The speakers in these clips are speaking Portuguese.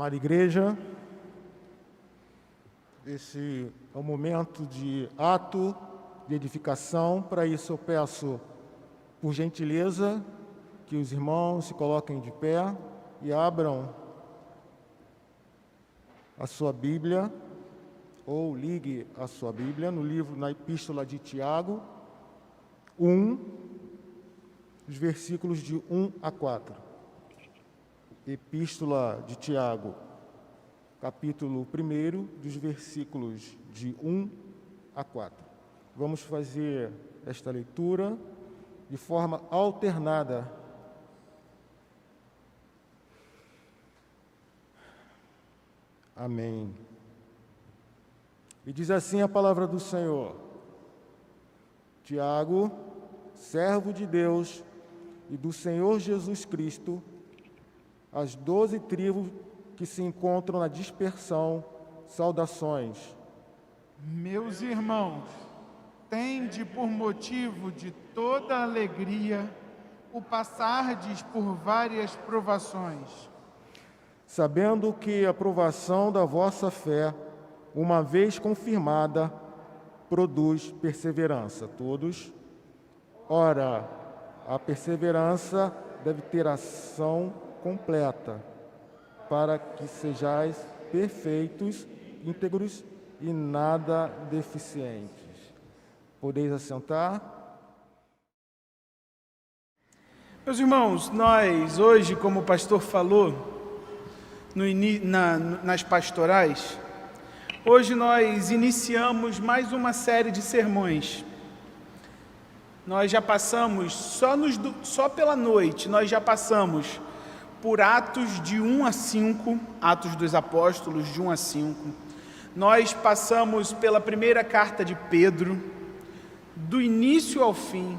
Amada igreja, esse é um momento de ato de edificação. Para isso eu peço, por gentileza, que os irmãos se coloquem de pé e abram a sua Bíblia, ou ligue a sua Bíblia no livro, na Epístola de Tiago, 1, os versículos de 1 a 4. Epístola de Tiago, capítulo 1, dos versículos de 1 a 4. Vamos fazer esta leitura de forma alternada. Amém. E diz assim a palavra do Senhor: Tiago, servo de Deus e do Senhor Jesus Cristo, as 12 tribos que se encontram na dispersão, saudações. Meus irmãos, tende por motivo de toda alegria o passardes por várias provações, sabendo que a provação da vossa fé, uma vez confirmada, produz perseverança. Todos. Ora, a perseverança deve ter ação completa, para que sejais perfeitos, íntegros e nada deficientes. Podeis assentar. Meus irmãos, nós hoje, como o pastor falou, nas pastorais, hoje nós iniciamos mais uma série de sermões. Nós já passamos, só pela noite, nós já passamos por Atos de 1 a 5, Atos dos Apóstolos de 1 a 5. Nós passamos pela primeira carta de Pedro, do início ao fim.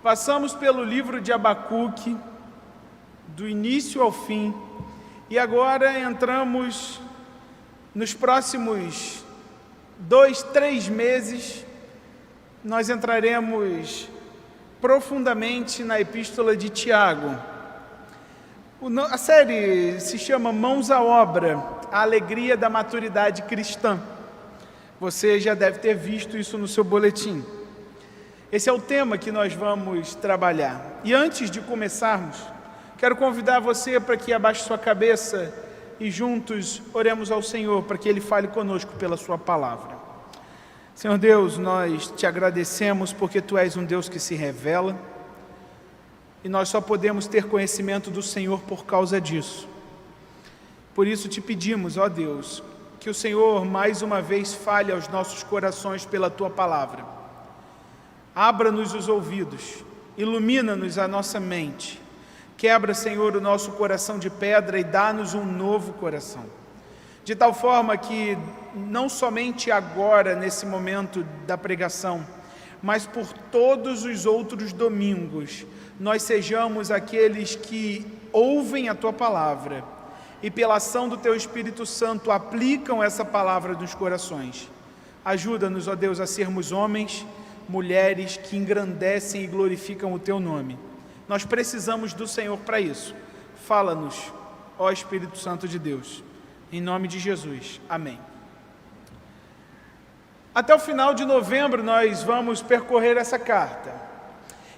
Passamos pelo livro de Abacuque, do início ao fim. E agora entramos nos próximos 2, 3 meses, nós entraremos profundamente na Epístola de Tiago. A série se chama Mãos à Obra, a alegria da maturidade cristã. Você já deve ter visto isso no seu boletim. Esse é o tema que nós vamos trabalhar. E antes de começarmos, quero convidar você para que abaixe sua cabeça e juntos oremos ao Senhor para que Ele fale conosco pela sua palavra. Senhor Deus, nós te agradecemos porque Tu és um Deus que se revela e nós só podemos ter conhecimento do Senhor por causa disso. Por isso te pedimos, ó Deus, que o Senhor mais uma vez fale aos nossos corações pela Tua palavra. Abra-nos os ouvidos, ilumina-nos a nossa mente. Quebra, Senhor, o nosso coração de pedra e dá-nos um novo coração. De tal forma que, não somente agora, nesse momento da pregação, mas por todos os outros domingos, nós sejamos aqueles que ouvem a Tua palavra e, pela ação do Teu Espírito Santo, aplicam essa palavra nos corações. Ajuda-nos, ó Deus, a sermos homens, mulheres que engrandecem e glorificam o Teu nome. Nós precisamos do Senhor para isso. Fala-nos, ó Espírito Santo de Deus. Em nome de Jesus. Amém. Até o final de novembro nós vamos percorrer essa carta.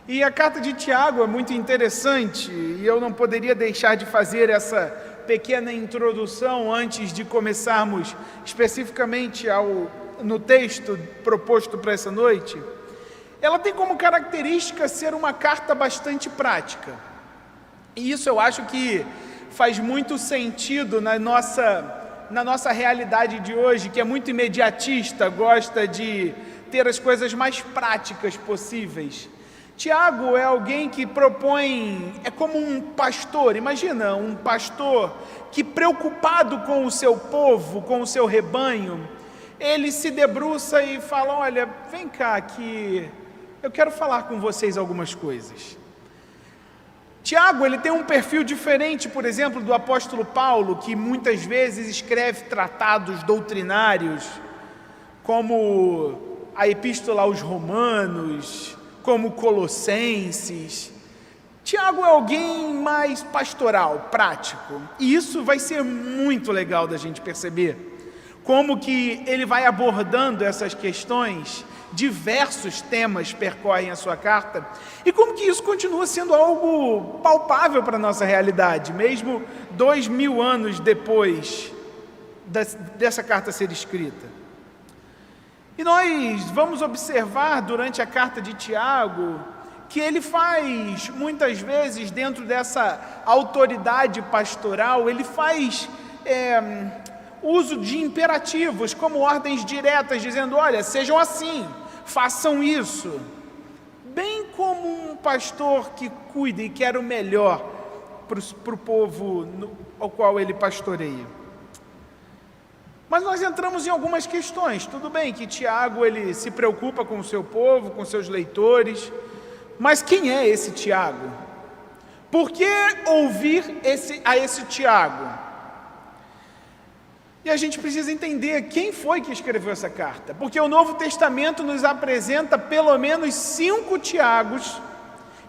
E a carta de Tiago é muito interessante e eu não poderia deixar de fazer essa pequena introdução antes de começarmos especificamente no texto proposto para essa noite. Ela tem como característica ser uma carta bastante prática. E isso eu acho que faz muito sentido na nossa realidade de hoje, que é muito imediatista, gosta de ter as coisas mais práticas possíveis. Tiago é alguém que propõe, é como um pastor, imagina um pastor que, preocupado com o seu povo, com o seu rebanho, ele se debruça e fala: olha, vem cá que eu quero falar com vocês algumas coisas. Tiago, ele tem um perfil diferente, por exemplo, do apóstolo Paulo, que muitas vezes escreve tratados doutrinários, como a Epístola aos Romanos, como Colossenses. Tiago é alguém mais pastoral, prático, e isso vai ser muito legal da gente perceber, como que ele vai abordando essas questões, diversos temas percorrem a sua carta, e como que isso continua sendo algo palpável para a nossa realidade, mesmo 2000 anos depois dessa carta ser escrita. E nós vamos observar durante a carta de Tiago, que ele faz, muitas vezes, dentro dessa autoridade pastoral, ele faz uso de imperativos, como ordens diretas, dizendo, olha, sejam assim, façam isso. Bem como um pastor que cuida e quer o melhor para o povo ao qual ele pastoreia. Mas nós entramos em algumas questões. Tudo bem que Tiago ele se preocupa com o seu povo, com seus leitores, mas quem é esse Tiago? Por que ouvir a esse Tiago? E a gente precisa entender quem foi que escreveu essa carta, porque o Novo Testamento nos apresenta pelo menos 5 Tiagos,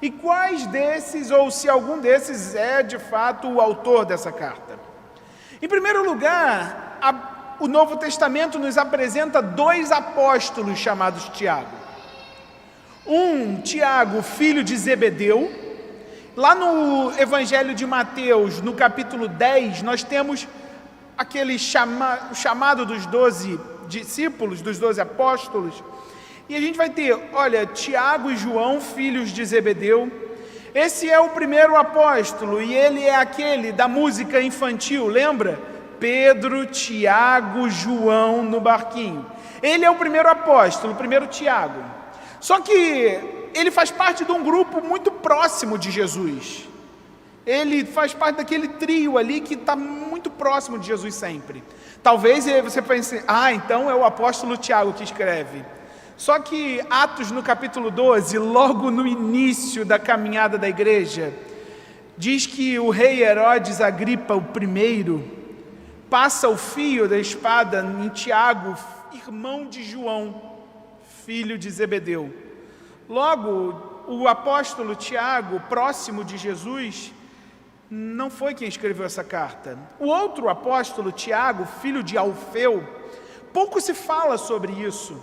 e quais desses, ou se algum desses é de fato o autor dessa carta. Em primeiro lugar, o Novo Testamento nos apresenta 2 apóstolos chamados Tiago. Um, Tiago, filho de Zebedeu. Lá no Evangelho de Mateus, no capítulo 10, nós temos aquele chamado dos 12 discípulos, dos 12 apóstolos, e a gente vai ter, olha, Tiago e João, filhos de Zebedeu. Esse é o primeiro apóstolo, e ele é aquele da música infantil, lembra? Pedro, Tiago, João no barquinho. Ele é o primeiro apóstolo, o primeiro Tiago. Só que ele faz parte de um grupo muito próximo de Jesus. Ele faz parte daquele trio ali que está muito próximo de Jesus sempre. Talvez você pense, então é o apóstolo Tiago que escreve. Só que Atos no capítulo 12, logo no início da caminhada da igreja, diz que o rei Herodes Agripa I passa o fio da espada em Tiago, irmão de João, filho de Zebedeu. Logo, o apóstolo Tiago, próximo de Jesus, não foi quem escreveu essa carta. O outro apóstolo, Tiago, filho de Alfeu, pouco se fala sobre isso.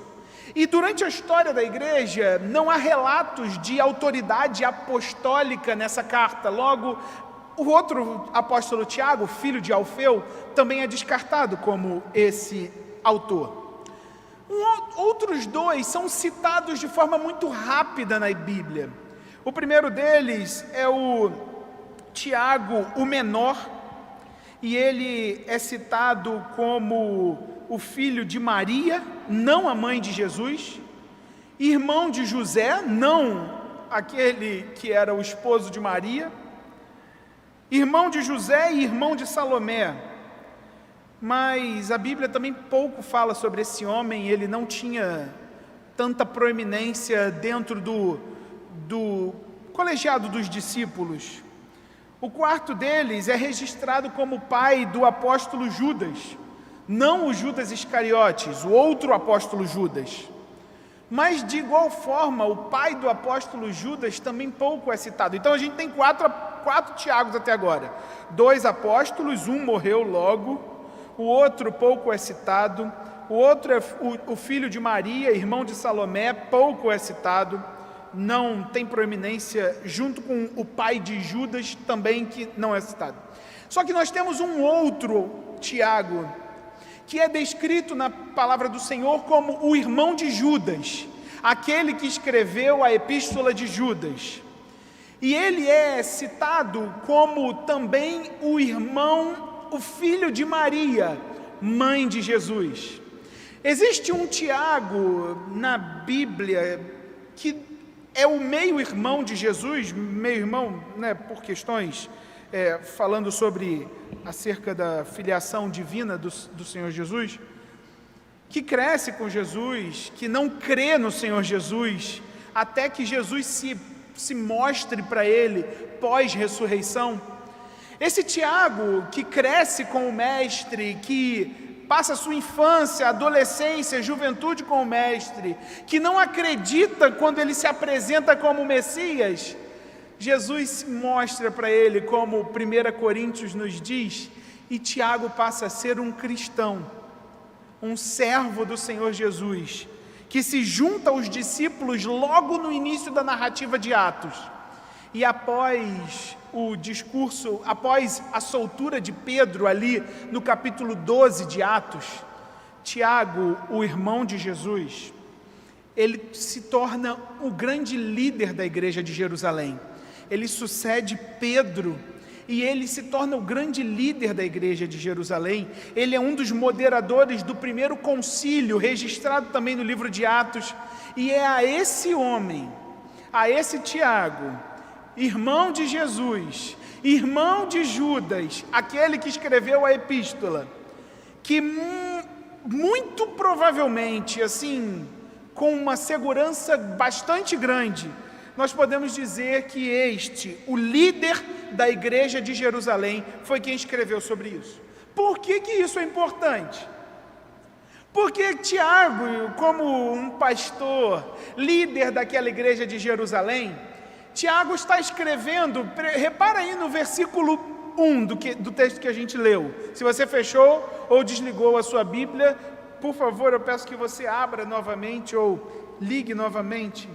E durante a história da igreja, não há relatos de autoridade apostólica nessa carta. Logo, o outro apóstolo, Tiago, filho de Alfeu, também é descartado como esse autor. Outros 2 são citados de forma muito rápida na Bíblia. O primeiro deles é o Tiago, o menor, e ele é citado como o filho de Maria, não a mãe de Jesus, irmão de José, não aquele que era o esposo de Maria, irmão de José e irmão de Salomé. Mas a Bíblia também pouco fala sobre esse homem, ele não tinha tanta proeminência dentro do colegiado dos discípulos. O quarto deles é registrado como pai do apóstolo Judas, não o Judas Iscariotes, o outro apóstolo Judas. Mas de igual forma, o pai do apóstolo Judas também pouco é citado. Então a gente tem quatro Tiagos até agora. 2 apóstolos, um morreu logo, o outro pouco é citado, o outro é o filho de Maria, irmão de Salomé, pouco é citado. Não tem proeminência, junto com o pai de Judas também, que não é citado. Só que nós temos um outro Tiago, que é descrito na palavra do Senhor como o irmão de Judas, aquele que escreveu a epístola de Judas. E ele é citado como também o irmão, o filho de Maria, mãe de Jesus. Existe um Tiago na Bíblia que é o meio-irmão de Jesus, meio-irmão, né, por questões, falando sobre acerca da filiação divina do Senhor Jesus, que cresce com Jesus, que não crê no Senhor Jesus, até que Jesus se mostre para ele pós-ressurreição. Esse Tiago, que cresce com o Mestre, que passa a sua infância, adolescência, juventude com o Mestre, que não acredita quando ele se apresenta como Messias, Jesus se mostra para ele, como 1 Coríntios nos diz, e Tiago passa a ser um cristão, um servo do Senhor Jesus, que se junta aos discípulos logo no início da narrativa de Atos. E após o discurso, após a soltura de Pedro ali no capítulo 12 de Atos, Tiago, o irmão de Jesus, ele se torna o grande líder da igreja de Jerusalém. Ele sucede Pedro e ele se torna o grande líder da igreja de Jerusalém. Ele é um dos moderadores do primeiro concílio, registrado também no livro de Atos. E é a esse homem, a esse Tiago, irmão de Jesus, irmão de Judas, aquele que escreveu a epístola, que muito provavelmente, assim, com uma segurança bastante grande, nós podemos dizer que o líder da igreja de Jerusalém, foi quem escreveu sobre isso. Por que isso é importante? Porque Tiago, como um pastor, líder daquela igreja de Jerusalém, Tiago está escrevendo, repara aí no versículo 1 do texto que a gente leu. Se você fechou ou desligou a sua Bíblia, por favor, eu peço que você abra novamente ou ligue novamente.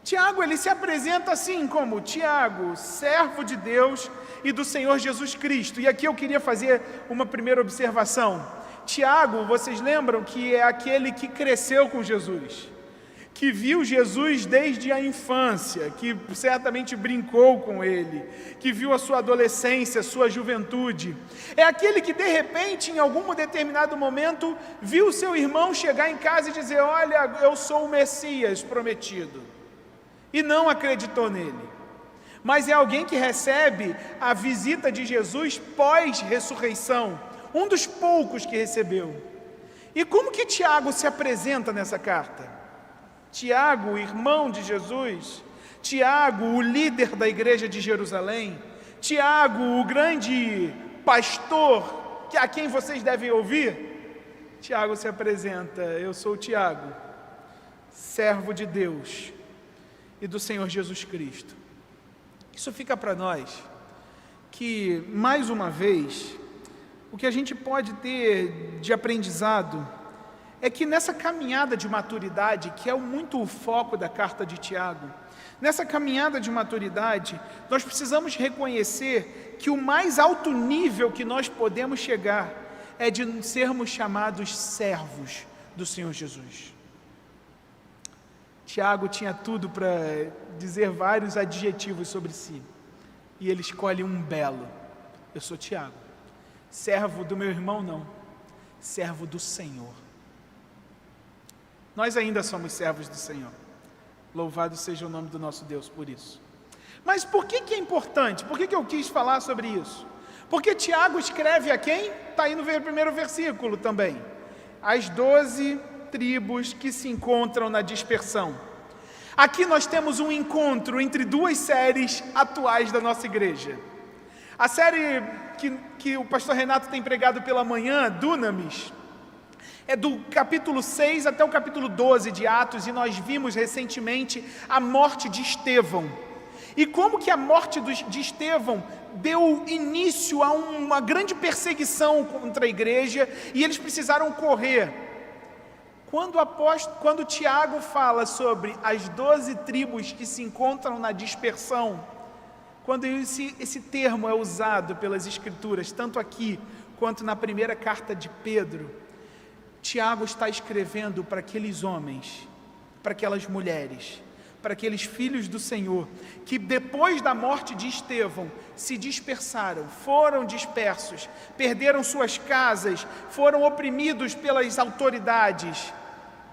Tiago, ele se apresenta assim como Tiago, servo de Deus e do Senhor Jesus Cristo. E aqui eu queria fazer uma primeira observação. Tiago, vocês lembram que é aquele que cresceu com Jesus, que viu Jesus desde a infância, que certamente brincou com ele, que viu a sua adolescência, a sua juventude. É aquele que de repente, em algum determinado momento, viu seu irmão chegar em casa e dizer: olha, eu sou o Messias prometido. E não acreditou nele. Mas é alguém que recebe a visita de Jesus pós-ressurreição, um dos poucos que recebeu. E como que Tiago se apresenta nessa carta? Tiago, irmão de Jesus, Tiago, o líder da igreja de Jerusalém, Tiago, o grande pastor, a quem vocês devem ouvir, Tiago se apresenta: eu sou Tiago, servo de Deus e do Senhor Jesus Cristo. Isso fica para nós que, mais uma vez, o que a gente pode ter de aprendizado é que nessa caminhada de maturidade, que é muito o foco da carta de Tiago, nessa caminhada de maturidade, nós precisamos reconhecer que o mais alto nível que nós podemos chegar é de sermos chamados servos do Senhor Jesus. Tiago tinha tudo para dizer vários adjetivos sobre si, e ele escolhe um belo: eu sou Tiago, servo do meu irmão não, servo do Senhor. Nós ainda somos servos do Senhor, louvado seja o nome do nosso Deus por isso. Mas por que é importante? Por que eu quis falar sobre isso? Porque Tiago escreve a quem? Está aí no primeiro versículo também: as 12 tribos que se encontram na dispersão. Aqui nós temos um encontro entre duas séries atuais da nossa igreja. A série que o pastor Renato tem pregado pela manhã, Dunamis, é do capítulo 6 até o capítulo 12 de Atos, e nós vimos recentemente a morte de Estevão. E como que a morte de Estevão deu início a uma grande perseguição contra a igreja, e eles precisaram correr. Quando Tiago fala sobre as 12 tribos que se encontram na dispersão, quando esse termo é usado pelas Escrituras, tanto aqui quanto na primeira carta de Pedro, Tiago está escrevendo para aqueles homens, para aquelas mulheres, para aqueles filhos do Senhor, que depois da morte de Estevão se dispersaram, foram dispersos, perderam suas casas, foram oprimidos pelas autoridades.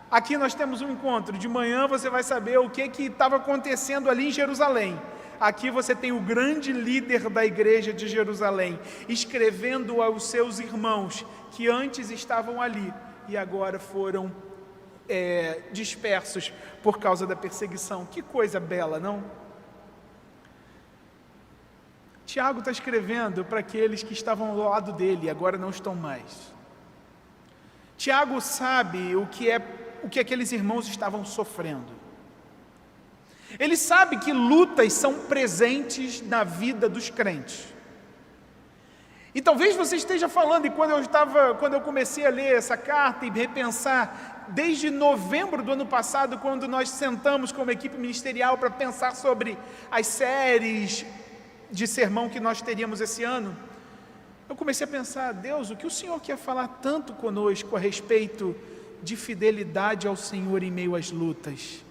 Aqui nós temos um encontro, de manhã você vai saber o que estava acontecendo ali em Jerusalém. Aqui você tem o grande líder da igreja de Jerusalém, escrevendo aos seus irmãos, que antes estavam ali, e agora foram dispersos por causa da perseguição. Que coisa bela, não? Tiago está escrevendo para aqueles que estavam ao lado dele e agora não estão mais. Tiago sabe o que aqueles irmãos estavam sofrendo. Ele sabe que lutas são presentes na vida dos crentes. E talvez você esteja falando, e quando eu comecei a ler essa carta e repensar, desde novembro do ano passado, quando nós sentamos como equipe ministerial para pensar sobre as séries de sermão que nós teríamos esse ano, eu comecei a pensar, Deus, o que o Senhor quer falar tanto conosco a respeito de fidelidade ao Senhor em meio às lutas?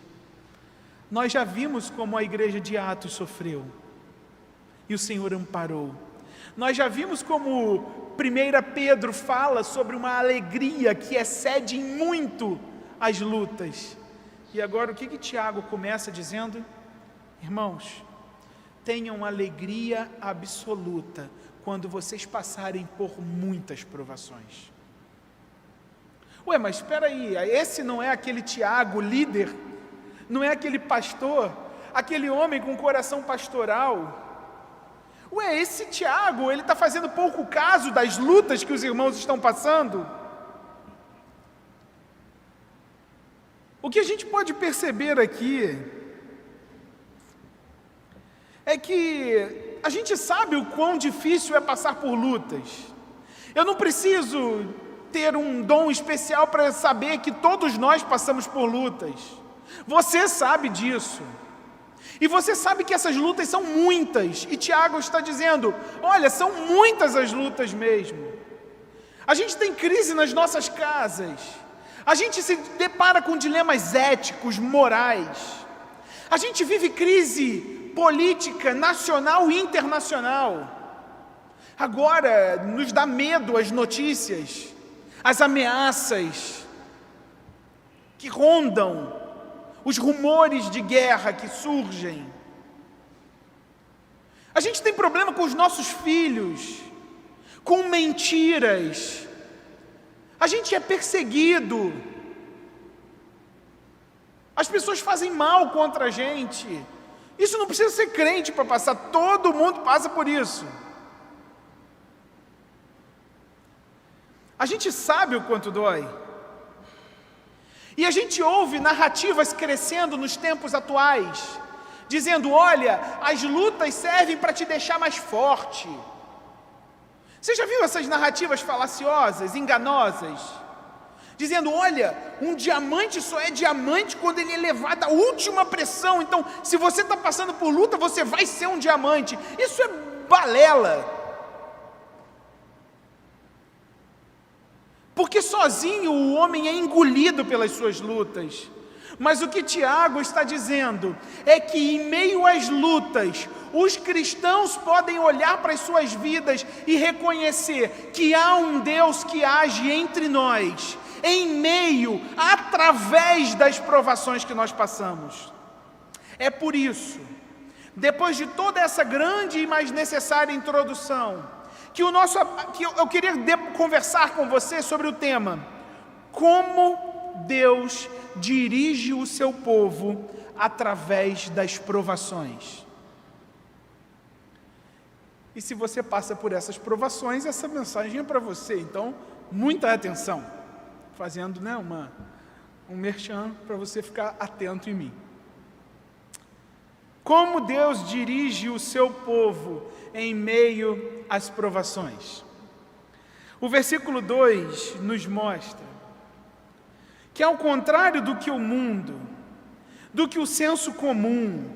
Nós já vimos como a igreja de Atos sofreu, e o Senhor amparou. Nós já vimos como 1 Pedro fala sobre uma alegria que excede em muito as lutas. E agora o que Tiago começa dizendo? Irmãos, tenham alegria absoluta quando vocês passarem por muitas provações. Ué, mas espera aí, esse não é aquele Tiago líder? Não é aquele pastor? Aquele homem com coração pastoral? Ué, esse Tiago, ele está fazendo pouco caso das lutas que os irmãos estão passando? O que a gente pode perceber aqui é que a gente sabe o quão difícil é passar por lutas. Eu não preciso ter um dom especial para saber que todos nós passamos por lutas. Você sabe disso. E você sabe que essas lutas são muitas, e Tiago está dizendo, olha, são muitas as lutas mesmo. A gente tem crise nas nossas casas, a gente se depara com dilemas éticos, morais, a gente vive crise política nacional e internacional. Agora nos dá medo as notícias, as ameaças que rondam, os rumores de guerra que surgem. A gente tem problema com os nossos filhos, com mentiras. A gente é perseguido. As pessoas fazem mal contra a gente. Isso não precisa ser crente para passar, todo mundo passa por isso. A gente sabe o quanto dói. E a gente ouve narrativas crescendo nos tempos atuais, dizendo, olha, as lutas servem para te deixar mais forte. Você já viu essas narrativas falaciosas, enganosas? Dizendo, olha, um diamante só é diamante quando ele é levado à última pressão. Então, se você está passando por luta, você vai ser um diamante. Isso é balela. Porque sozinho o homem é engolido pelas suas lutas. Mas o que Tiago está dizendo é que em meio às lutas, os cristãos podem olhar para as suas vidas e reconhecer que há um Deus que age entre nós, em meio, através das provações que nós passamos. É por isso, depois de toda essa grande e mais necessária introdução, que eu queria conversar com você sobre o tema, como Deus dirige o seu povo através das provações. E se você passa por essas provações, essa mensagem é para você, então, muita atenção, fazendo um merchan para você ficar atento em mim. Como Deus dirige o seu povo em meio às provações? O versículo 2 nos mostra que, ao contrário do que o mundo, do que o senso comum,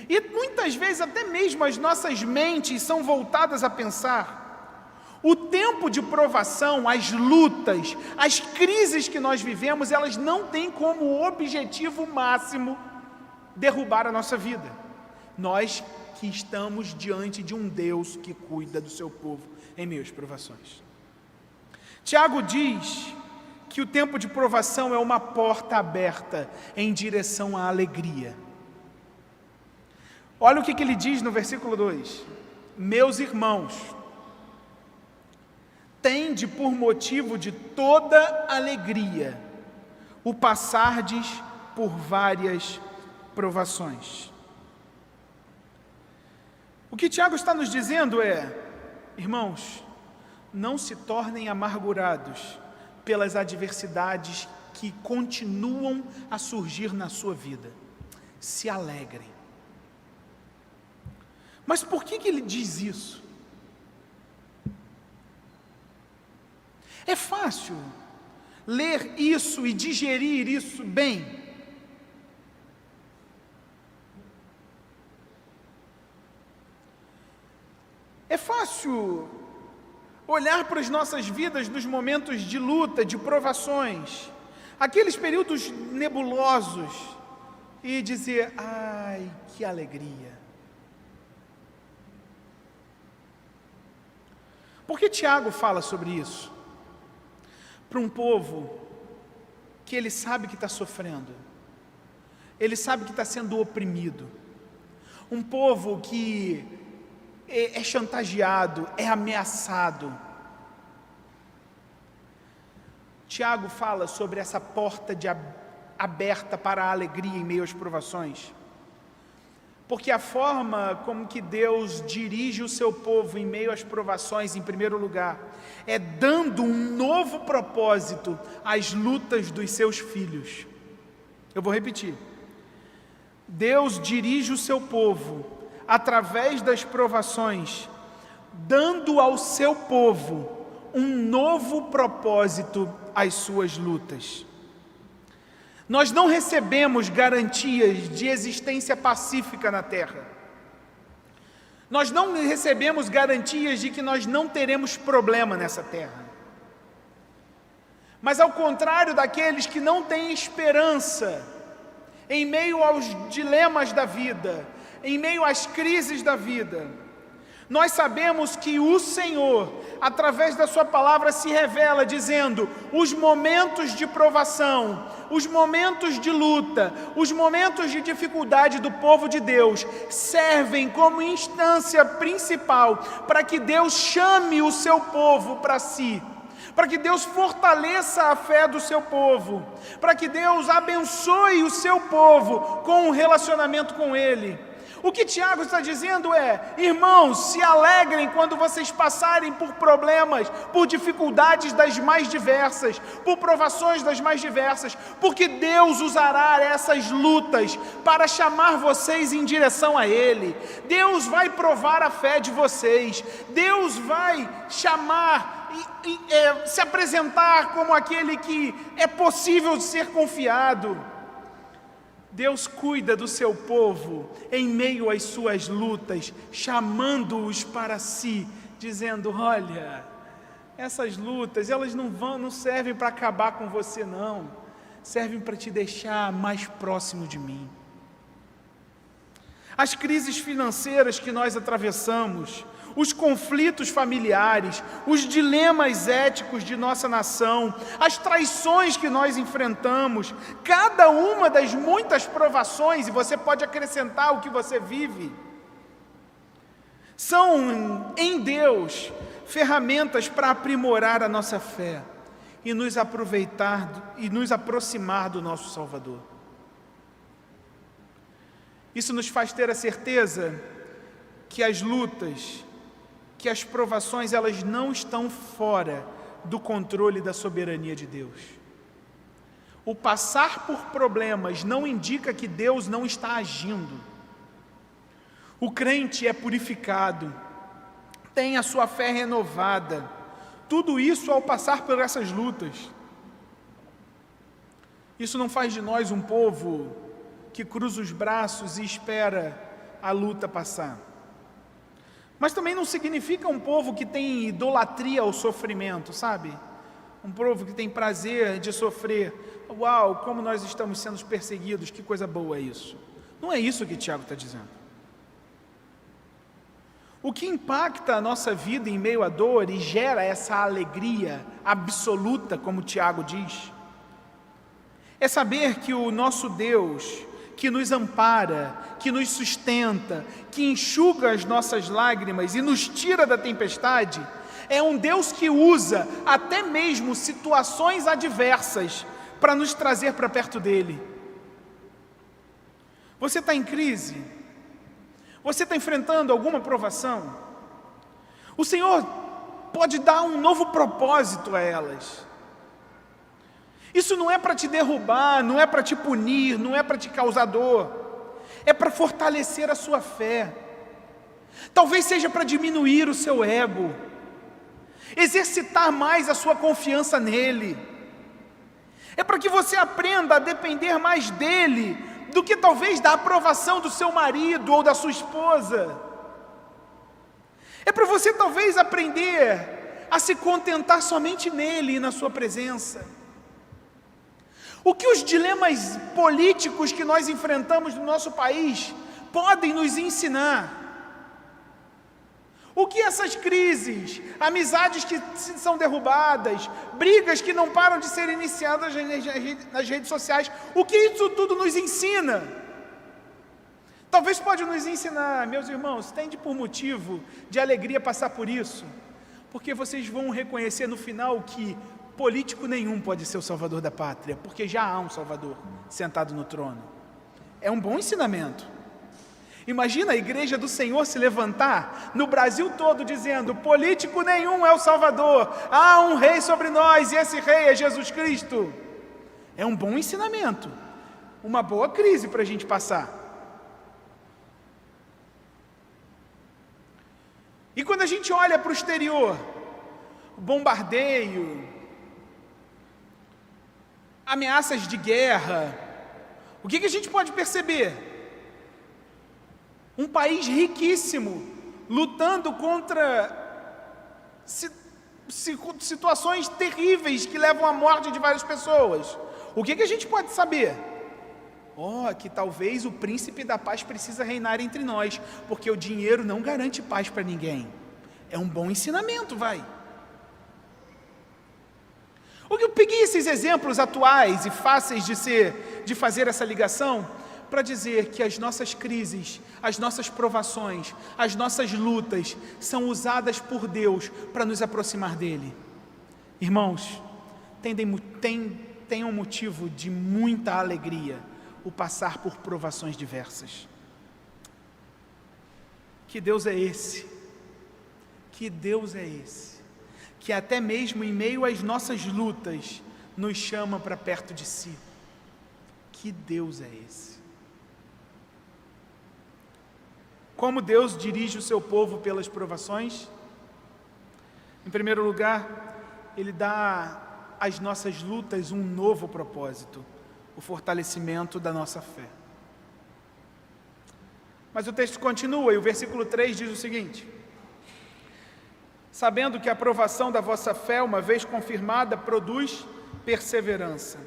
e muitas vezes até mesmo as nossas mentes são voltadas a pensar, o tempo de provação, as lutas, as crises que nós vivemos, elas não têm como objetivo máximo derrubar a nossa vida. Nós que estamos diante de um Deus que cuida do seu povo em meio às provações. Tiago diz que o tempo de provação é uma porta aberta em direção à alegria. Olha o que ele diz no versículo 2: meus irmãos, tende por motivo de toda alegria o passardes por várias provações. O que Tiago está nos dizendo é, irmãos, não se tornem amargurados pelas adversidades que continuam a surgir na sua vida. se alegrem. Mas por que ele diz isso? É fácil ler isso e digerir isso bem. É fácil olhar para as nossas vidas nos momentos de luta, de provações, aqueles períodos nebulosos, e dizer: ai, que alegria. Por que Tiago fala sobre isso? Para um povo que ele sabe que está sofrendo, ele sabe que está sendo oprimido, um povo que é chantageado, é ameaçado. Tiago fala sobre essa porta aberta para a alegria em meio às provações, porque a forma como que Deus dirige o seu povo em meio às provações, em primeiro lugar, é dando um novo propósito às lutas dos seus filhos. Eu vou repetir. Deus dirige o seu povo através das provações, dando ao seu povo um novo propósito às suas lutas. Nós não recebemos garantias de existência pacífica na terra. Nós não recebemos garantias de que nós não teremos problema nessa terra. Mas ao contrário daqueles que não têm esperança, em meio aos dilemas da vida, em meio às crises da vida, nós sabemos que o Senhor, através da sua palavra, se revela dizendo: os momentos de provação, os momentos de luta, os momentos de dificuldade do povo de Deus servem como instância principal para que Deus chame o seu povo para si, para que Deus fortaleça a fé do seu povo, para que Deus abençoe o seu povo com um relacionamento com Ele. O que Tiago está dizendo é: irmãos, se alegrem quando vocês passarem por problemas, por dificuldades das mais diversas, por provações das mais diversas, porque Deus usará essas lutas para chamar vocês em direção a Ele. Deus vai provar a fé de vocês, Deus vai chamar e se apresentar como aquele que é possível de ser confiado. Deus cuida do seu povo em meio às suas lutas, chamando-os para si, dizendo: olha, essas lutas, elas não servem para acabar com você, não, servem para te deixar mais próximo de mim. As crises financeiras que nós atravessamos, os conflitos familiares, os dilemas éticos de nossa nação, as traições que nós enfrentamos, cada uma das muitas provações, e você pode acrescentar o que você vive, são em Deus ferramentas para aprimorar a nossa fé e nos aproximar do nosso Salvador. Isso nos faz ter a certeza que as lutas, que as provações, elas não estão fora do controle da soberania de Deus. O passar por problemas não indica que Deus não está agindo. O crente é purificado, tem a sua fé renovada, tudo isso ao passar por essas lutas. Isso não faz de nós um povo que cruza os braços e espera a luta passar. Mas também não significa um povo que tem idolatria ao sofrimento, sabe? Um povo que tem prazer de sofrer. Uau, como nós estamos sendo perseguidos, que coisa boa é isso. Não é isso que Tiago está dizendo. O que impacta a nossa vida em meio à dor e gera essa alegria absoluta, como Tiago diz, é saber que o nosso Deus, que nos ampara, que nos sustenta, que enxuga as nossas lágrimas e nos tira da tempestade, é um Deus que usa até mesmo situações adversas para nos trazer para perto dEle. Você está em crise? Você está enfrentando alguma provação? O Senhor pode dar um novo propósito a elas. Isso não é para te derrubar, não é para te punir, não é para te causar dor. é para fortalecer a sua fé, talvez seja para diminuir o seu ego, exercitar mais a sua confiança nele, é para que você aprenda a depender mais dele do que talvez da aprovação do seu marido ou da sua esposa. É para você talvez aprender a se contentar somente nele e na sua presença. O que os dilemas políticos que nós enfrentamos no nosso país podem nos ensinar? O que essas crises, amizades que são derrubadas, brigas que não param de ser iniciadas nas redes sociais, o que isso tudo nos ensina? Talvez pode nos ensinar, meus irmãos, tende por motivo de alegria passar por isso, porque vocês vão reconhecer no final que político nenhum pode ser o salvador da pátria, porque já há um salvador sentado no trono. É um bom ensinamento. Imagina a igreja do Senhor se levantar no Brasil todo dizendo: político nenhum é o salvador, há um rei sobre nós e esse rei é Jesus Cristo. É um bom ensinamento, uma boa crise para a gente passar. E quando a gente olha para o exterior, o bombardeio, ameaças de guerra, o que a gente pode perceber? Um país riquíssimo, lutando contra situações terríveis que levam à morte de várias pessoas. O que a gente pode saber? Que talvez o príncipe da paz precisa reinar entre nós, porque o dinheiro não garante paz para ninguém. É um bom ensinamento, vai. Eu peguei esses exemplos atuais e fáceis de fazer essa ligação, para dizer que as nossas crises, as nossas provações, as nossas lutas são usadas por Deus para nos aproximar dEle. Irmãos, tem um motivo de muita alegria o passar por provações diversas. Que Deus é esse? Que Deus é esse? Que até mesmo em meio às nossas lutas nos chama para perto de si. Que Deus é esse? Como Deus dirige o seu povo pelas provações? Em primeiro lugar, Ele dá às nossas lutas um novo propósito, o fortalecimento da nossa fé. Mas o texto continua e o versículo 3 diz o seguinte: sabendo que a aprovação da vossa fé, uma vez confirmada, produz perseverança.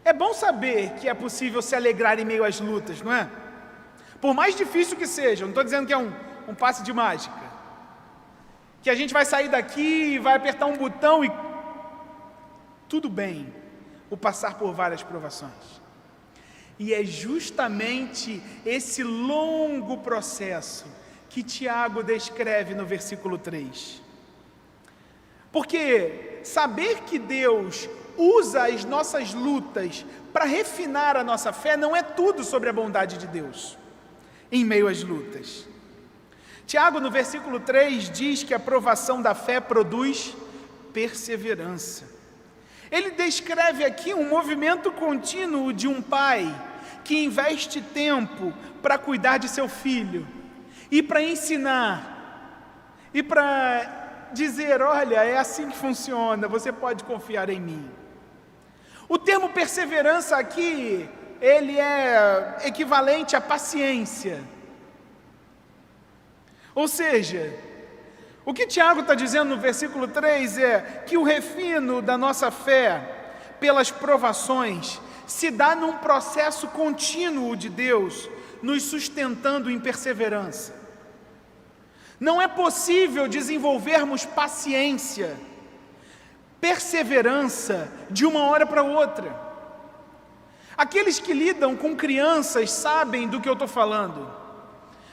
É bom saber que é possível se alegrar em meio às lutas, não é? Por mais difícil que seja, não estou dizendo que é um passe de mágica, que a gente vai sair daqui e vai apertar um botão e tudo bem, o passar por várias provações. E é justamente esse longo processo que Tiago descreve no versículo 3. Porque saber que Deus usa as nossas lutas para refinar a nossa fé não é tudo sobre a bondade de Deus em meio às lutas. Tiago, no versículo 3, diz que a provação da fé produz perseverança. Ele descreve aqui um movimento contínuo de um pai que investe tempo para cuidar de seu filho, e para ensinar, e para dizer: olha, é assim que funciona, você pode confiar em mim. O termo perseverança aqui, ele é equivalente à paciência. Ou seja, o que Tiago está dizendo no versículo 3 é que o refino da nossa fé pelas provações se dá num processo contínuo de Deus, nos sustentando em perseverança. Não é possível desenvolvermos paciência, perseverança de uma hora para outra. Aqueles que lidam com crianças sabem do que eu estou falando.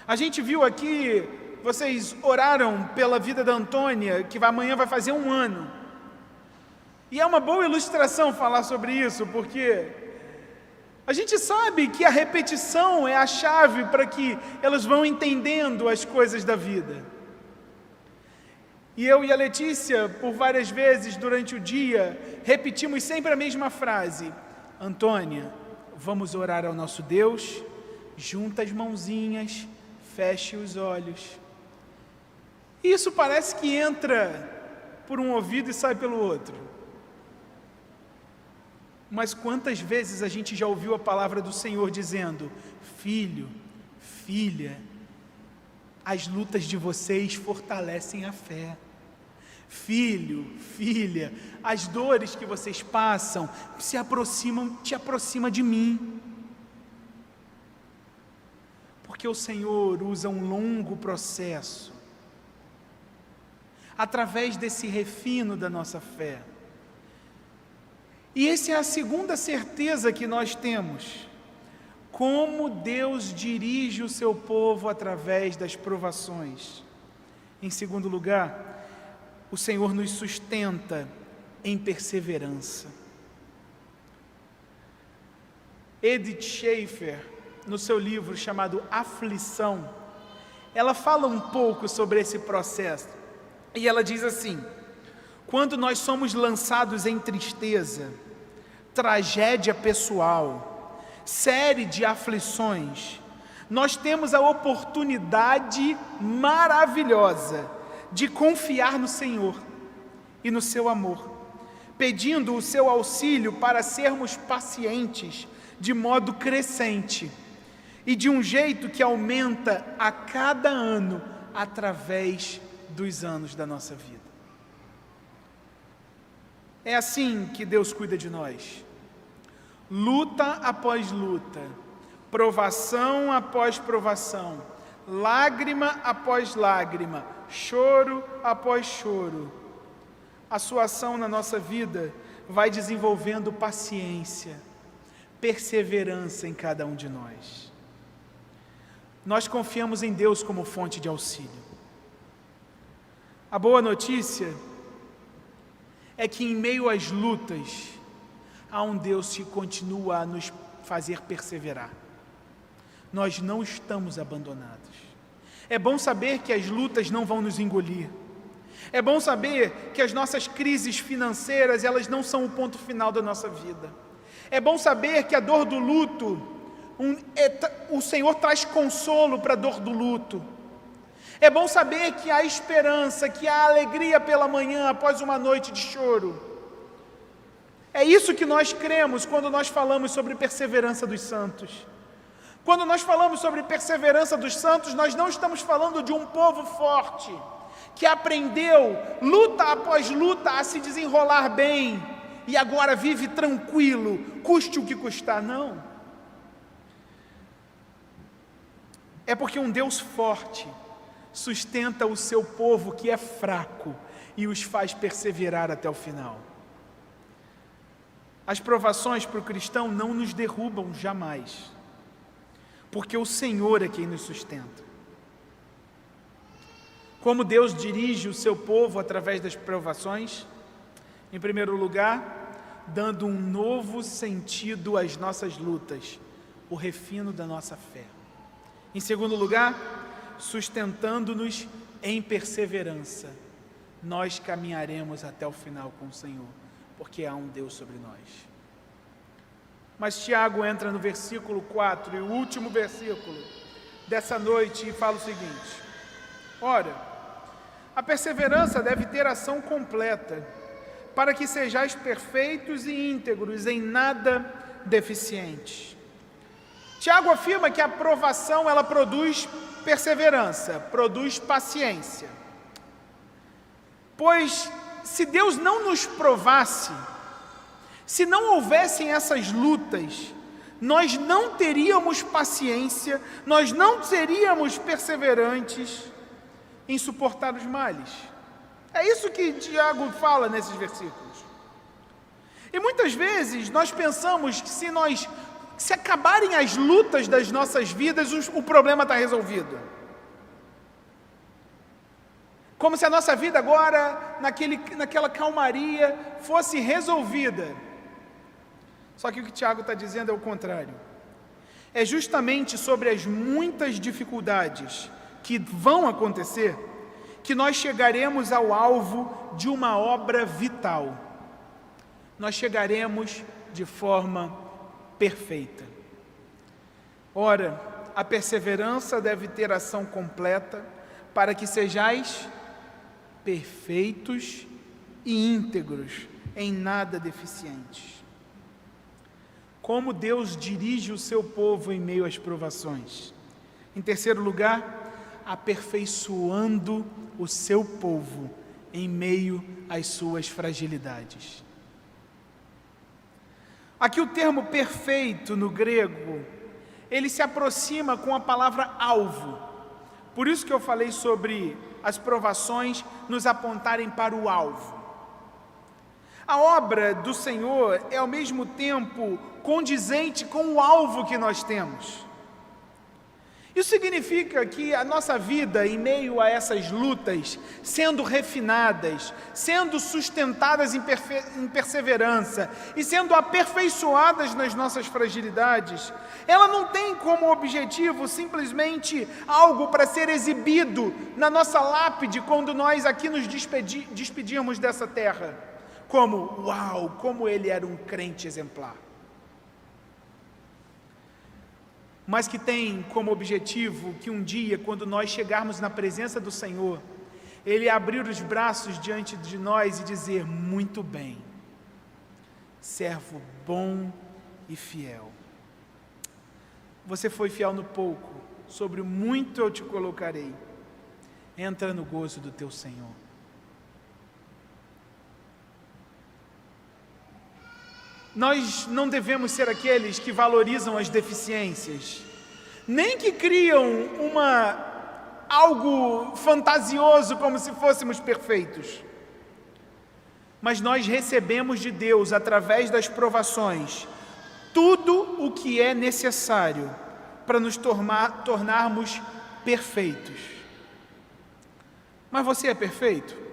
A gente viu aqui, vocês oraram pela vida da Antônia, que amanhã vai fazer 1 ano. E é uma boa ilustração falar sobre isso, porque a gente sabe que a repetição é a chave para que elas vão entendendo as coisas da vida. E eu e a Letícia, por várias vezes durante o dia, repetimos sempre a mesma frase: Antônia, vamos orar ao nosso Deus, junta as mãozinhas, feche os olhos. Isso parece que entra por um ouvido e sai pelo outro. Mas quantas vezes a gente já ouviu a palavra do Senhor dizendo: filho, filha, as lutas de vocês fortalecem a fé. Filho, filha, as dores que vocês passam te aproxima de mim. Porque o Senhor usa um longo processo, através desse refino da nossa fé. E essa é a segunda certeza que nós temos: como Deus dirige o seu povo através das provações. Em segundo lugar, o Senhor nos sustenta em perseverança. Edith Schaeffer, no seu livro chamado Aflição, ela fala um pouco sobre esse processo. E ela diz assim: quando nós somos lançados em tristeza, tragédia pessoal, série de aflições, nós temos a oportunidade maravilhosa de confiar no Senhor e no seu amor, pedindo o seu auxílio para sermos pacientes de modo crescente e de um jeito que aumenta a cada ano através dos anos da nossa vida. É assim que Deus cuida de nós. Luta após luta, provação após provação, lágrima após lágrima, choro após choro. A sua ação na nossa vida vai desenvolvendo paciência, perseverança em cada um de nós. Nós confiamos em Deus como fonte de auxílio. A boa notícia é que em meio às lutas, há um Deus que continua a nos fazer perseverar. Nós não estamos abandonados. É bom saber que as lutas não vão nos engolir. É bom saber que as nossas crises financeiras, elas não são o ponto final da nossa vida. É bom saber que a dor do luto, o Senhor traz consolo para a dor do luto. É bom saber que há esperança, que há alegria pela manhã após uma noite de choro. É isso que nós cremos quando nós falamos sobre perseverança dos santos. Quando nós falamos sobre perseverança dos santos, nós não estamos falando de um povo forte, que aprendeu, luta após luta, a se desenrolar bem, e agora vive tranquilo, custe o que custar. Não. É porque um Deus forte sustenta o seu povo que é fraco e os faz perseverar até o final. As provações para o cristão não nos derrubam jamais, porque o Senhor é quem nos sustenta. Como Deus dirige o seu povo através das provações? Em primeiro lugar, dando um novo sentido às nossas lutas, o refino da nossa fé. Em segundo lugar, sustentando-nos em perseverança. Nós caminharemos até o final com o Senhor, porque há um Deus sobre nós. Mas Tiago entra no versículo 4, e o último versículo dessa noite, e fala o seguinte: ora, a perseverança deve ter ação completa, para que sejais perfeitos e íntegros, em nada deficientes. Tiago afirma que a provação, ela produz perseverança, produz paciência. Pois, se Deus não nos provasse, se não houvessem essas lutas, nós não teríamos paciência, nós não seríamos perseverantes em suportar os males. É isso que Tiago fala nesses versículos. E muitas vezes nós pensamos que se acabarem as lutas das nossas vidas, o problema está resolvido. Como se a nossa vida agora, naquela calmaria, fosse resolvida. Só que o que Tiago está dizendo é o contrário. É justamente sobre as muitas dificuldades que vão acontecer que nós chegaremos ao alvo de uma obra vital. Nós chegaremos de forma perfeita. Ora, a perseverança deve ter ação completa, para que sejais perfeitos e íntegros, em nada deficientes. Como Deus dirige o seu povo em meio às provações? Em terceiro lugar, aperfeiçoando o seu povo em meio às suas fragilidades. Aqui o termo perfeito no grego, ele se aproxima com a palavra alvo. Por isso que eu falei sobre as provações nos apontarem para o alvo. A obra do Senhor é ao mesmo tempo condizente com o alvo que nós temos. Isso significa que a nossa vida, em meio a essas lutas, sendo refinadas, sendo sustentadas em perseverança e sendo aperfeiçoadas nas nossas fragilidades, ela não tem como objetivo simplesmente algo para ser exibido na nossa lápide quando nós aqui nos despedirmos dessa terra, como, uau, como ele era um crente exemplar. Mas que tem como objetivo que um dia, quando nós chegarmos na presença do Senhor, Ele abrir os braços diante de nós e dizer: muito bem, servo bom e fiel. Você foi fiel no pouco, sobre o muito eu te colocarei. Entra no gozo do teu Senhor. Nós não devemos ser aqueles que valorizam as deficiências, nem que criam algo fantasioso como se fôssemos perfeitos. Mas nós recebemos de Deus, através das provações, tudo o que é necessário para nos tornarmos perfeitos. Mas você é perfeito?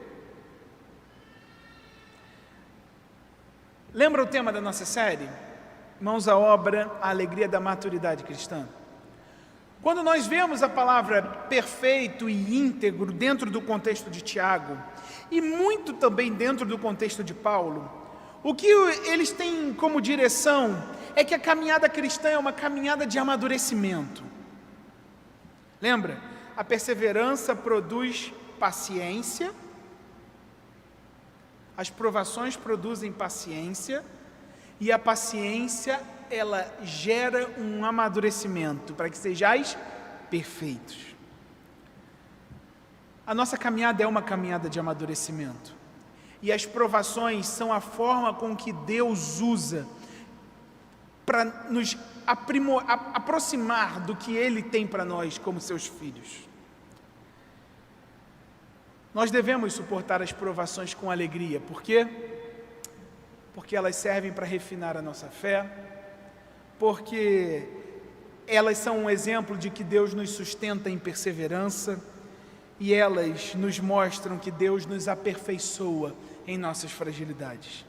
Lembra o tema da nossa série? Mãos à obra, a alegria da maturidade cristã. Quando nós vemos a palavra perfeito e íntegro dentro do contexto de Tiago, e muito também dentro do contexto de Paulo, o que eles têm como direção é que a caminhada cristã é uma caminhada de amadurecimento. Lembra? A perseverança produz paciência. As provações produzem paciência, e a paciência, ela gera um amadurecimento, para que sejais perfeitos. A nossa caminhada é uma caminhada de amadurecimento, e as provações são a forma com que Deus usa para nos aproximar do que Ele tem para nós como seus filhos. Nós devemos suportar as provações com alegria. Por quê? Porque elas servem para refinar a nossa fé, porque elas são um exemplo de que Deus nos sustenta em perseverança, e elas nos mostram que Deus nos aperfeiçoa em nossas fragilidades.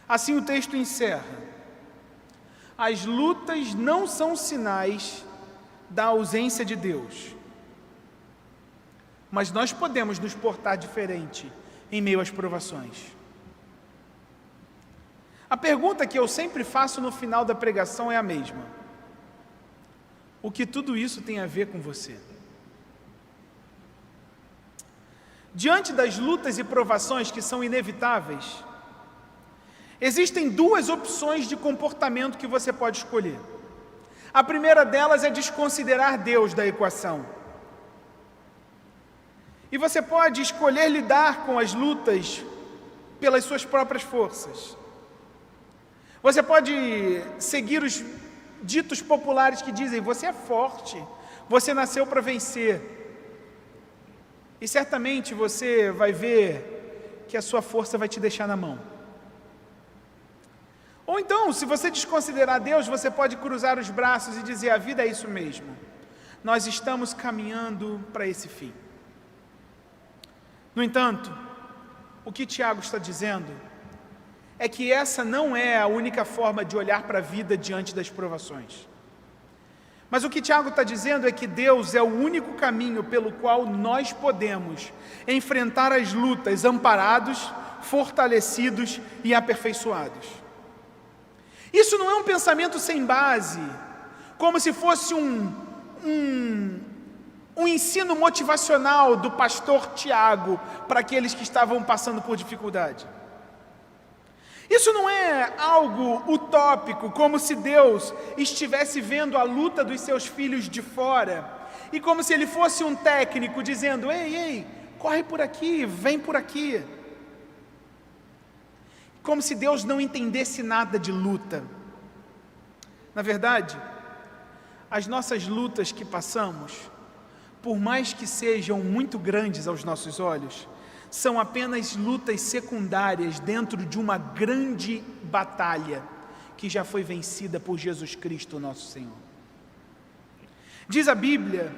Assim o texto encerra: as lutas não são sinais da ausência de Deus, mas nós podemos nos portar diferente em meio às provações. A pergunta que eu sempre faço no final da pregação é a mesma: o que tudo isso tem a ver com você? Diante das lutas e provações que são inevitáveis, existem duas opções de comportamento que você pode escolher. A primeira delas é desconsiderar Deus da equação. E você pode escolher lidar com as lutas pelas suas próprias forças. Você pode seguir os ditos populares que dizem: você é forte, você nasceu para vencer. E certamente você vai ver que a sua força vai te deixar na mão. Ou então, se você desconsiderar Deus, você pode cruzar os braços e dizer: a vida é isso mesmo. Nós estamos caminhando para esse fim. No entanto, o que Tiago está dizendo é que essa não é a única forma de olhar para a vida diante das provações. Mas o que Tiago está dizendo é que Deus é o único caminho pelo qual nós podemos enfrentar as lutas amparados, fortalecidos e aperfeiçoados. Isso não é um pensamento sem base, como se fosse um ensino motivacional do pastor Tiago para aqueles que estavam passando por dificuldade. Isso não é algo utópico, como se Deus estivesse vendo a luta dos seus filhos de fora, e como se Ele fosse um técnico dizendo: ei, corre por aqui, vem por aqui. Como se Deus não entendesse nada de luta. Na verdade, as nossas lutas que passamos, por mais que sejam muito grandes aos nossos olhos, são apenas lutas secundárias dentro de uma grande batalha que já foi vencida por Jesus Cristo, nosso Senhor. Diz a Bíblia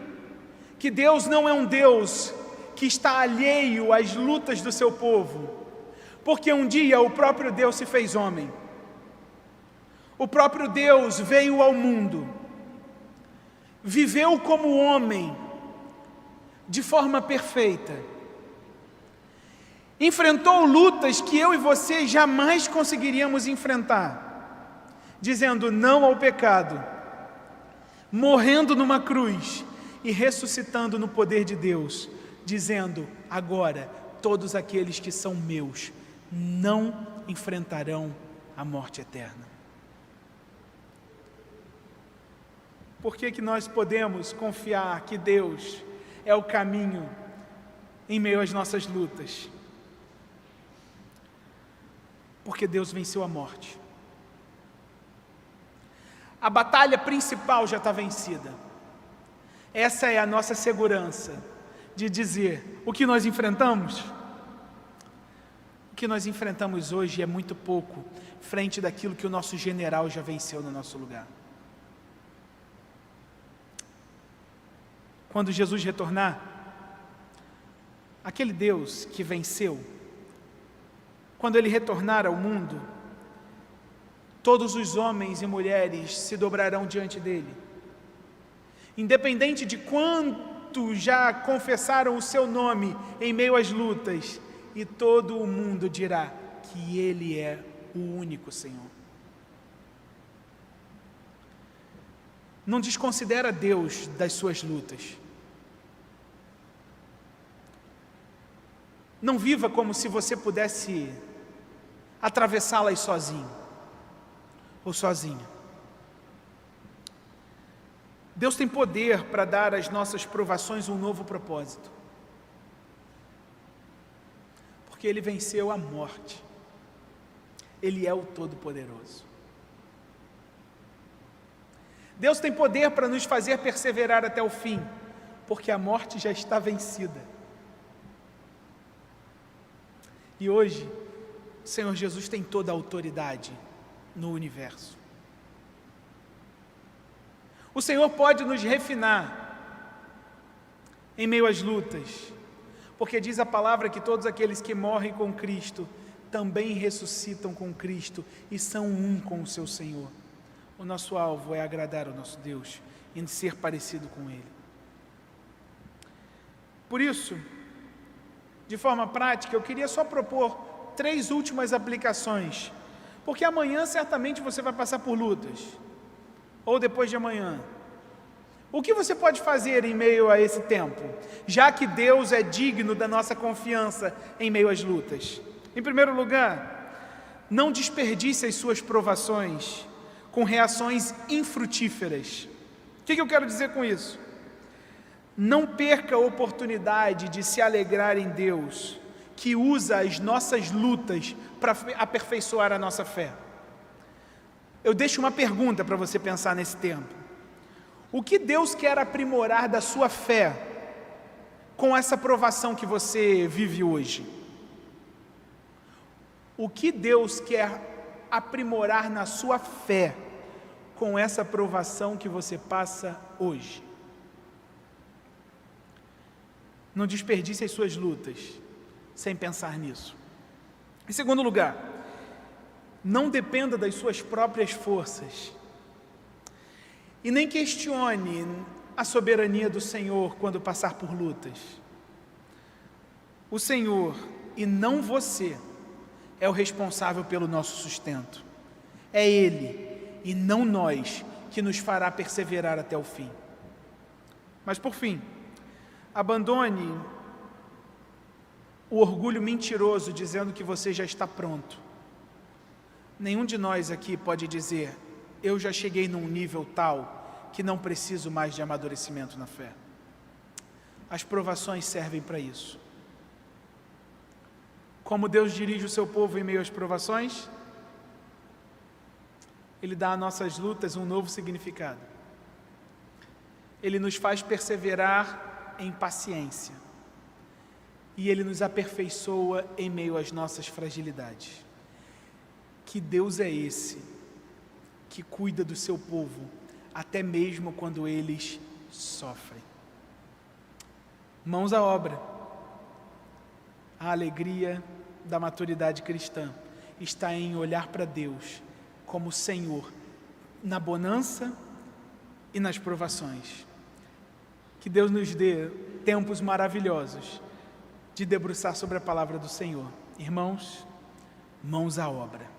que Deus não é um Deus que está alheio às lutas do seu povo, porque um dia o próprio Deus se fez homem. O próprio Deus veio ao mundo, viveu como homem, de forma perfeita, enfrentou lutas que eu e você jamais conseguiríamos enfrentar, dizendo não ao pecado, morrendo numa cruz e ressuscitando no poder de Deus, dizendo: agora todos aqueles que são meus não enfrentarão a morte eterna. Por que nós podemos confiar que Deus é o caminho em meio às nossas lutas? Porque Deus venceu a morte. A batalha principal já está vencida. Essa é a nossa segurança de dizer: o que nós enfrentamos? O que nós enfrentamos hoje é muito pouco frente daquilo que o nosso general já venceu no nosso lugar. Quando Jesus retornar, aquele Deus que venceu, quando Ele retornar ao mundo, todos os homens e mulheres se dobrarão diante dEle. Independente de quanto já confessaram o seu nome em meio às lutas, e todo o mundo dirá que Ele é o único Senhor. Não desconsidera Deus das suas lutas. Não viva como se você pudesse atravessá-las sozinho ou sozinha. Deus tem poder para dar às nossas provações um novo propósito, porque Ele venceu a morte. Ele é o Todo-Poderoso. Deus tem poder para nos fazer perseverar até o fim, porque a morte já está vencida. E hoje, o Senhor Jesus tem toda a autoridade no universo. O Senhor pode nos refinar em meio às lutas, porque diz a palavra que todos aqueles que morrem com Cristo também ressuscitam com Cristo e são um com o seu Senhor. O nosso alvo é agradar ao nosso Deus e ser parecido com Ele. Por isso, de forma prática, eu queria só propor 3 últimas aplicações, porque amanhã certamente você vai passar por lutas, ou depois de amanhã. O que você pode fazer em meio a esse tempo, já que Deus é digno da nossa confiança em meio às lutas? Em primeiro lugar, não desperdice as suas provações com reações infrutíferas. O que eu quero dizer com isso? Não perca a oportunidade de se alegrar em Deus, que usa as nossas lutas para aperfeiçoar a nossa fé. Eu deixo uma pergunta para você pensar nesse tempo. O que Deus quer aprimorar da sua fé com essa provação que você vive hoje? O que Deus quer aprimorar na sua fé com essa provação que você passa hoje? Não desperdice as suas lutas sem pensar nisso. Em segundo lugar, não dependa das suas próprias forças e nem questione a soberania do Senhor quando passar por lutas. O Senhor, e não você, é o responsável pelo nosso sustento. É Ele, e não nós, que nos fará perseverar até o fim. Mas por fim, abandone o orgulho mentiroso dizendo que você já está pronto. Nenhum de nós aqui pode dizer: eu já cheguei num nível tal que não preciso mais de amadurecimento na fé. As provações servem para isso. Como Deus dirige o seu povo em meio às provações? Ele dá às nossas lutas um novo significado. Ele nos faz perseverar em paciência. E Ele nos aperfeiçoa em meio às nossas fragilidades. Que Deus é esse que cuida do seu povo, até mesmo quando eles sofrem. Mãos à obra. A alegria da maturidade cristã está em olhar para Deus como Senhor, na bonança e nas provações. Que Deus nos dê tempos maravilhosos de debruçar sobre a palavra do Senhor. Irmãos, mãos à obra.